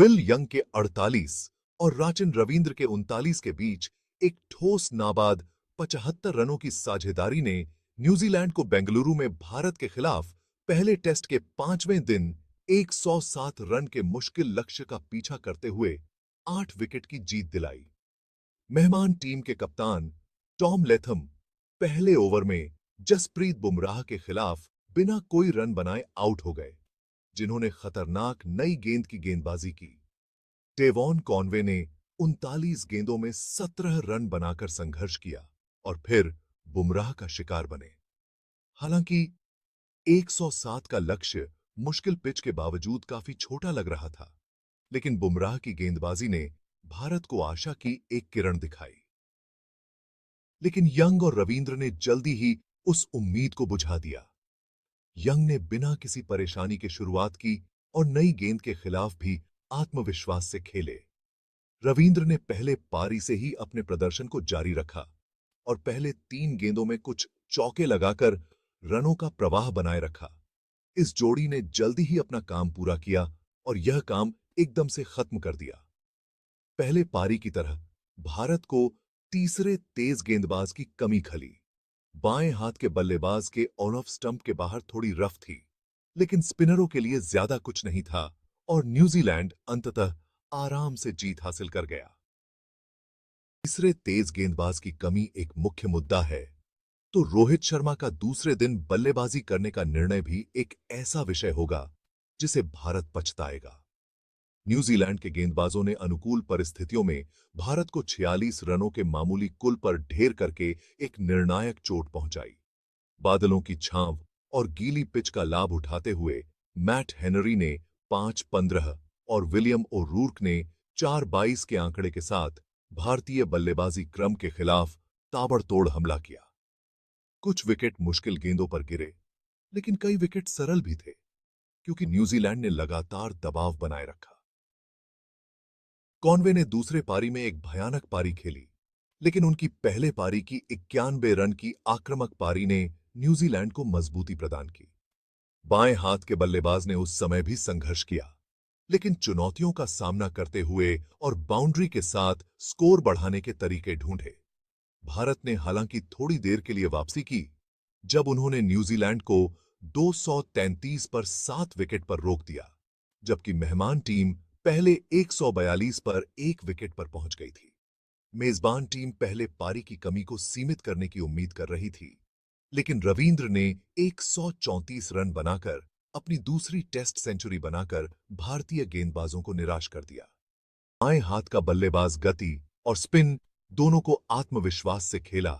Will young के 48 और राचिन रविंद्र के 39 के बीच एक ठोस नाबाद 75 रनों की साझेदारी ने न्यूजीलैंड को बेंगलुरु में भारत के खिलाफ पहले टेस्ट के 5वें दिन 107 रन के मुश्किल लक्ष्य का पीछा करते हुए 8 विकेट की जीत दिलाई। मेहमान टीम के कप्तान टॉम लेथम पहले ओवर में जसप्रीत बुमराह के खिलाफ बिना कोई रन बनाए आउट हो गए, जिन्होंने खतरनाक नई गेंद की गेंदबाजी की। डेवॉन कॉनवे ने 39 गेंदों में 17 रन बनाकर संघर्ष किया और फिर बुमराह का शिकार बने। हालांकि 107 का लक्ष्य मुश्किल पिच के बावजूद काफी छोटा लग रहा था, लेकिन बुमराह की गेंदबाजी ने भारत को आशा की एक किरण दिखाई। लेकिन यंग और रविंद्र ने जल्दी ही उस उम्मीद को बुझा दिया। यंग ने बिना किसी परेशानी के शुरुआत की और नई गेंद के खिलाफ भी आत्मविश्वास से खेले। रविंद्र ने पहले पारी से ही अपने प्रदर्शन को जारी रखा और पहले 3 गेंदों में कुछ चौके लगाकर रनों का प्रवाह बनाए रखा। इस जोड़ी ने जल्दी ही अपना काम पूरा किया और यह काम एकदम से खत्म कर दिया। पहले पारी की तरह भारत को तीसरे तेज गेंदबाज की कमी खली। बाएं हाथ के बल्लेबाज के ऑन ऑफ स्टंप के बाहर थोड़ी रफ थी, लेकिन स्पिनरों के लिए ज्यादा कुछ नहीं था और न्यूजीलैंड अंततः आराम से जीत हासिल कर गया। तीसरे तेज गेंदबाज की कमी एक मुख्य मुद्दा है, तो रोहित शर्मा का दूसरे दिन बल्लेबाजी करने का निर्णय भी एक ऐसा विषय होगा जिसे भारत पछताएगा। न्यूजीलैंड के गेंदबाजों ने अनुकूल परिस्थितियों में भारत को 46 रनों के मामूली कुल पर ढेर करके एक निर्णायक चोट पहुंचाई। बादलों की छांव और गीली पिच का लाभ उठाते हुए मैट हेनरी ने 5-15 और विलियम ओ'रूर्क ने 4-22 के आंकड़े के साथ भारतीय बल्लेबाजी क्रम के खिलाफ ताबड़तोड़ हमला किया। कुछ विकेट मुश्किल गेंदों पर गिरे, लेकिन कई विकेट सरल भी थे, क्योंकि न्यूजीलैंड ने लगातार दबाव बनाए रखा। कॉनवे ने दूसरे पारी में एक भयानक पारी खेली, लेकिन उनकी पहले पारी की 91 रन की आक्रामक पारी ने न्यूजीलैंड को मजबूती प्रदान की। बाएं हाथ के बल्लेबाज ने उस समय भी संघर्ष किया, लेकिन चुनौतियों का सामना करते हुए और बाउंड्री के साथ स्कोर बढ़ाने के तरीके ढूंढे। भारत ने हालांकि थोड़ी देर के लिए वापसी की, जब उन्होंने न्यूजीलैंड को 233 पर 7 विकेट पर रोक दिया, जबकि मेहमान टीम पहले 142 पर 1 विकेट पर पहुंच गई थी। मेजबान टीम पहले पारी की कमी को सीमित करने की उम्मीद कर रही थी, लेकिन रविंद्र ने 134 रन बनाकर अपनी दूसरी टेस्ट सेंचुरी बनाकर भारतीय गेंदबाजों को निराश कर दिया। बाएं हाथ का बल्लेबाज गति और स्पिन दोनों को आत्मविश्वास से खेला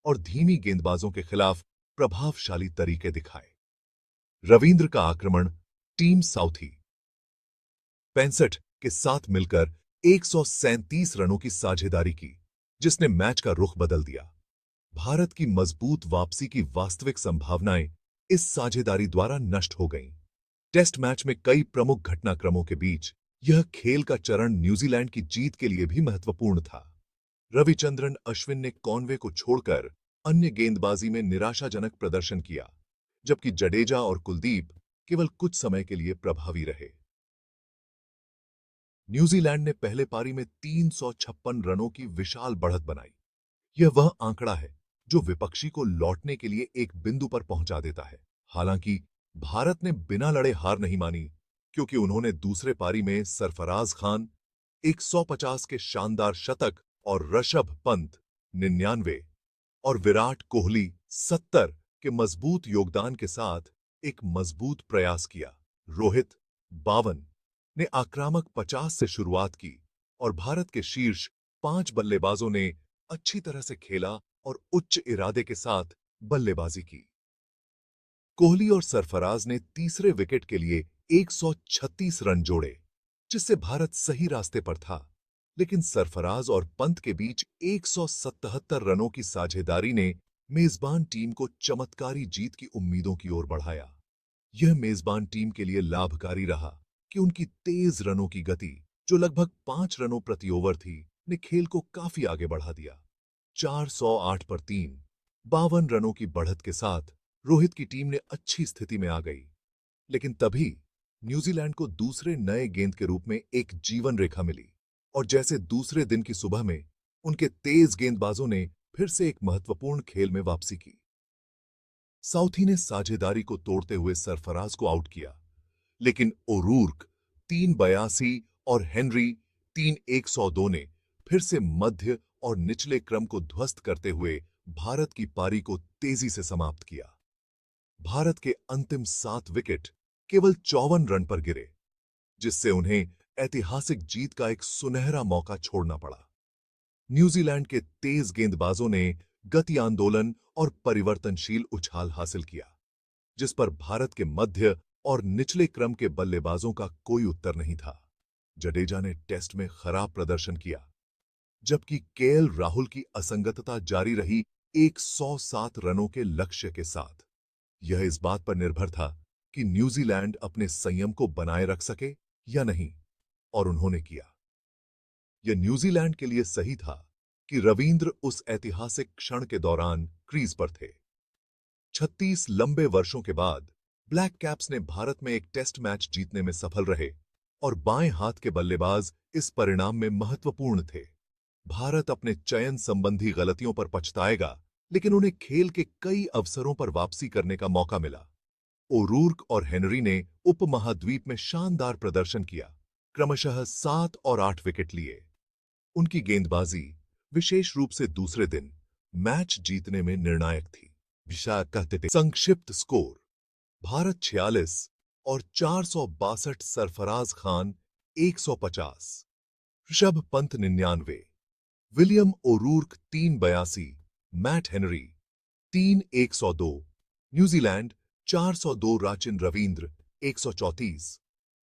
और धीमी गेंदबाजों के खिलाफ प्रभावशाली तरीके दिखाए। रविंद्र का आक्रमण टीम साउथी 65 के साथ मिलकर 137 रनों की साझेदारी की, जिसने मैच का रुख बदल दिया। भारत की मजबूत वापसी की वास्तविक संभावनाएं इस साझेदारी द्वारा नष्ट हो गईं। टेस्ट मैच में कई प्रमुख घटनाक्रमों के बीच यह खेल का चरण न्यूजीलैंड की जीत के लिए भी महत्वपूर्ण था। रविचंद्रन अश्विन ने कॉनवे को छोड़कर अन्य गेंदबाजी में निराशाजनक प्रदर्शन किया, जबकि जडेजा और कुलदीप केवल कुछ समय के लिए प्रभावी रहे। न्यूजीलैंड ने पहले पारी में 356 रनों की विशाल बढ़त बनाई। यह वह आंकड़ा है जो विपक्षी को लौटने के लिए एक बिंदु पर पहुंचा देता है। हालांकि भारत ने बिना लड़े हार नहीं मानी, क्योंकि उन्होंने दूसरे पारी में सरफराज खान 150 के शानदार शतक और ऋषभ पंत 99 और विराट कोहली 70 के मजबूत योगदान के साथ एक मजबूत प्रयास किया। रोहित 52 ने आक्रामक 50 से शुरुआत की और भारत के शीर्ष 5 बल्लेबाजों ने अच्छी तरह से खेला और उच्च इरादे के साथ बल्लेबाजी की। कोहली और सरफराज ने तीसरे विकेट के लिए 136 रन जोड़े, जिससे भारत सही रास्ते पर था, लेकिन सरफराज और पंत के बीच 177 रनों की साझेदारी ने मेजबान टीम को चमत्कारी जीत की उम्मीदों की ओर बढ़ाया। यह मेजबान टीम के लिए लाभकारी रहा कि उनकी तेज रनों की गति, जो लगभग 5 रनों प्रति ओवर थी, ने खेल को काफी आगे बढ़ा दिया। 408 पर 52 रनों की बढ़त के साथ रोहित की टीम ने अच्छी स्थिति में आ गई, लेकिन तभी न्यूजीलैंड को दूसरे नए गेंद के रूप में एक जीवन रेखा मिली और जैसे दूसरे दिन की सुबह में उनके तेज गेंदबाजों ने फिर से एक महत्वपूर्ण खेल में वापसी की। साउथी ने साझेदारी को तोड़ते हुए सरफराज को आउट किया, लेकिन ओरूर्क 3/82 और हेनरी 3/102 ने फिर से मध्य और निचले क्रम को ध्वस्त करते हुए भारत की पारी को तेजी से समाप्त किया। भारत के अंतिम 7 विकेट केवल 54 रन पर गिरे, जिससे उन्हें ऐतिहासिक जीत का एक सुनहरा मौका छोड़ना पड़ा। न्यूजीलैंड के तेज गेंदबाजों ने गति आंदोलन और परिवर्तनशील उछाल हासिल किया, जिस पर भारत के मध्य और निचले क्रम के बल्लेबाजों का कोई उत्तर नहीं था। जडेजा ने टेस्ट में खराब प्रदर्शन किया, जबकि केएल राहुल की असंगतता जारी रही 107 रनों के लक्ष्य के साथ। यह इस बात पर निर्भर था कि न्यूजीलैंड अपने संयम को बनाए रख सके या नहीं, और उन्होंने किया। यह न्यूजीलैंड के लिए सही था कि रवींद्र उस ऐतिहासिक क्षण के दौरान क्रीज पर थे। 36 लंबे वर्षों के बाद ब्लैक कैप्स ने भारत में एक टेस्ट मैच जीतने में सफल रहे और बाएं हाथ के बल्लेबाज इस परिणाम में महत्वपूर्ण थे। भारत अपने चयन संबंधी गलतियों पर पछताएगा, लेकिन उन्हें खेल के कई अवसरों पर वापसी करने का मौका मिला। ओरूर्क और हेनरी ने उपमहाद्वीप में शानदार प्रदर्शन किया, क्रमशः 7 और 8 विकेट लिए। उनकी गेंदबाजी, विशेष रूप से दूसरे दिन, मैच जीतने में निर्णायक थी। संक्षिप्त स्कोर: भारत 46 और 462, Sarfaraz Khan 150, Rishabh Pant 99, William O'Rourke 3/82, Matt Henry 3/102, New Zealand 402, Rachin Ravindra 134,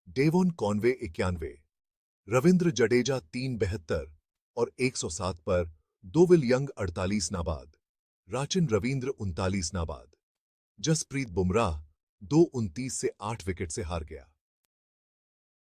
Devon Conway 91, Ravindra Jadeja 3/72 और 107 पर, दोविल यंग 48 नाबाद, राचिन रवींद्र 39 नाबाद। जसप्रीत बुमराह 2/29 से 8 विकेट से हार गया।